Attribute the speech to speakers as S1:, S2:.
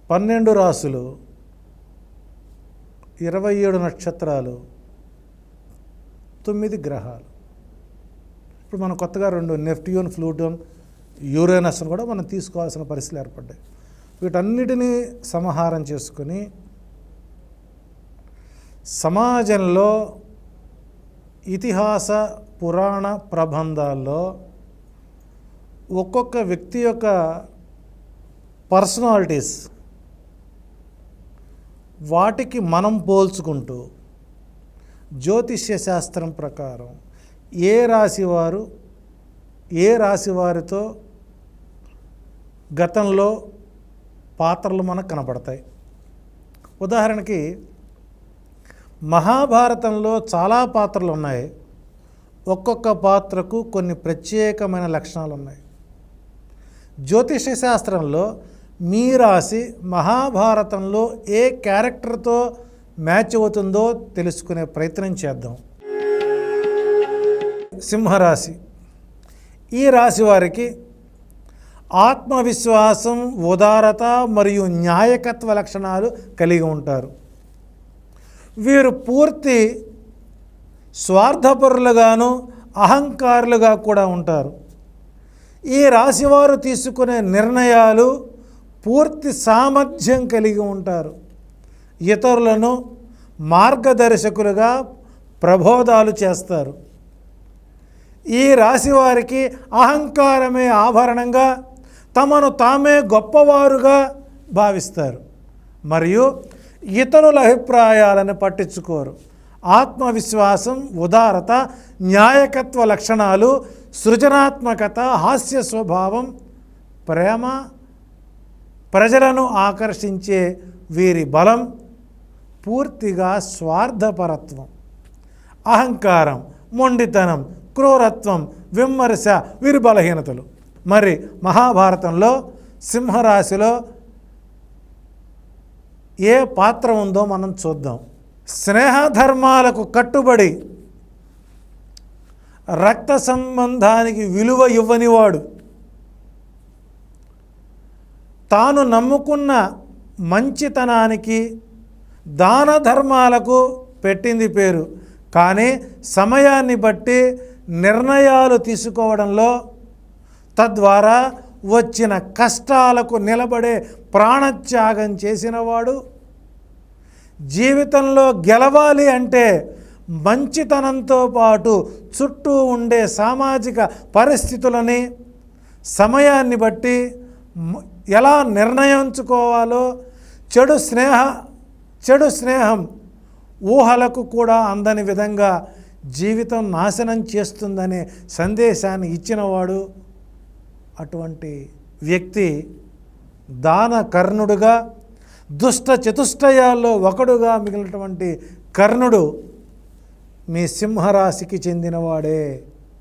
S1: 12 రాసులు, 27 నక్షత్రాలు, 9 గ్రహాలు. ఇప్పుడు మనం కొత్తగా 2 నెప్ట్యూన్, ప్లూటోన్, యురేనస్ కూడా మనం తీసుకోవాల్సిన పరిస్థితులు ఏర్పడ్డాయి. వీటన్నిటినీ సమాహారం చేసుకుని సమాజంలో ఇతిహాస పురాణ ప్రబంధాల్లో ఒక్కొక్క వ్యక్తి యొక్క పర్సనాలిటీస్ వాటికి మనం పోల్చుకుంటూ జ్యోతిష్య శాస్త్రం ప్రకారం ఏ రాశి వారితో గతంలో పాత్రలు మనకు కనపడతాయి. ఉదాహరణకి మహాభారతంలో చాలా పాత్రలు ఉన్నాయి. ఒక్కొక్క పాత్రకు కొన్ని ప్రత్యేకమైన లక్షణాలు ఉన్నాయి. జ్యోతిష శాస్త్రంలో మీ రాశి మహాభారతంలో ఏ క్యారెక్టర్తో మ్యాచ్ అవుతుందో తెలుసుకునే ప్రయత్నం చేద్దాం. సింహరాశి. ఈ రాశి వారికి ఆత్మవిశ్వాసం, ఉదారత మరియు న్యాయకత్వ లక్షణాలు కలిగి ఉంటారు. వీరు పూర్తి స్వార్థపరులుగాను అహంకారులుగా కూడా ఉంటారు. ఈ రాశివారు తీసుకునే నిర్ణయాలు పూర్తి సామర్థ్యం కలిగి ఉంటారు. ఇతరులను మార్గదర్శకులుగా ప్రబోధాలు చేస్తారు. ఈ రాశివారికి అహంకారమే ఆభరణంగా తమను తామే గొప్పవారుగా భావిస్తారు మరియు ఇతరుల అభిప్రాయాలను పట్టించుకోరు. ఆత్మవిశ్వాసం, ఉదారత, న్యాయకత్వ లక్షణాలు, సృజనాత్మకత, హాస్య స్వభావం, ప్రేమ, ప్రజలను ఆకర్షించే వీరి బలం పూర్తిగా స్వార్థపరత్వం, అహంకారం, మొండితనం, క్రూరత్వం, విమర్శ వీరి బలహీనతలు. మరి మహాభారతంలో సింహరాశిలో ఏ పాత్ర ఉందో మనం చూద్దాం. స్నేహధర్మాలకు కట్టుబడి రక్త సంబంధానికి విలువ ఇవ్వనివాడు, తాను నమ్ముకున్న మంచితనానికి దాన ధర్మాలకు పెట్టింది పేరు. కానీ సమయాన్ని బట్టి నిర్ణయాలు తీసుకోవడంలో తద్వారా వచ్చిన కష్టాలకు నిలబడే ప్రాణత్యాగం చేసినవాడు. జీవితంలో గెలవాలి అంటే మంచితనంతో పాటు చుట్టూ ఉండే సామాజిక పరిస్థితులని, సమయాన్ని బట్టి ఎలా నిర్ణయించుకోవాలో, చెడు స్నేహం ఊహలకు కూడా అందని విధంగా జీవితం నాశనం చేస్తుందనే సందేశాన్ని ఇచ్చినవాడు. అటువంటి వ్యక్తి దాన కర్ణుడుగా, దుష్ట చతుష్టయాల్లో ఒకడుగా మిగిలినటువంటి కర్ణుడు మీ సింహరాశికి చెందినవాడే.